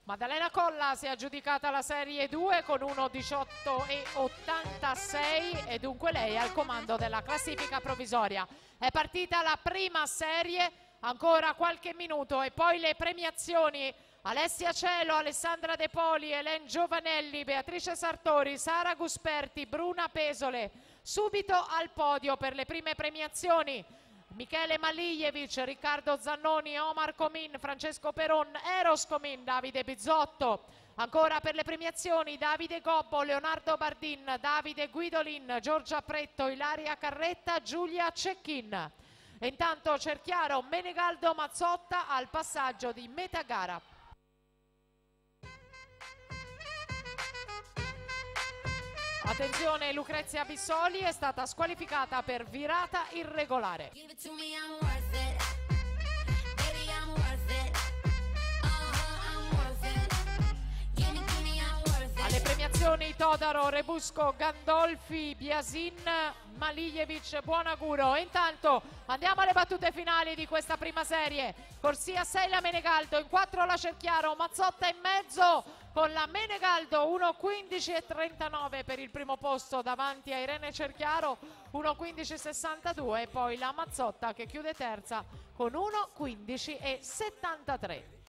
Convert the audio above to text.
Maddalena Colla si è aggiudicata la Serie 2 con 1:18,86 e dunque lei è al comando della classifica provvisoria. È partita la prima serie, ancora qualche minuto e poi le premiazioni. Alessia Cielo, Alessandra De Poli, Elen Giovanelli, Beatrice Sartori, Sara Gusperti, Bruna Pesole, subito al podio per le prime premiazioni. Michele Malijevic, Riccardo Zannoni, Omar Comin, Francesco Peron, Eros Comin, Davide Bizzotto. Ancora per le premiazioni Davide Gobbo, Leonardo Bardin, Davide Guidolin, Giorgia Pretto, Ilaria Carretta, Giulia Cecchin. E intanto Cerchiaro Menegaldo Mazzotta al passaggio di metà gara. Attenzione, Lucrezia Bissoli è stata squalificata per virata irregolare. Alle premiazioni Todaro, Rebusco, Gandolfi, Biasin, Malijevic, Buonaguro. E intanto andiamo alle battute finali di questa prima serie. Corsia 6 la Menegaldo, in 4 la Cerchiaro, Mazzotta in mezzo con la Menegaldo 1:15,39 per il primo posto davanti a Irene Cerchiaro, 1:15,62 e poi la Mazzotta che chiude terza con 1:15,73.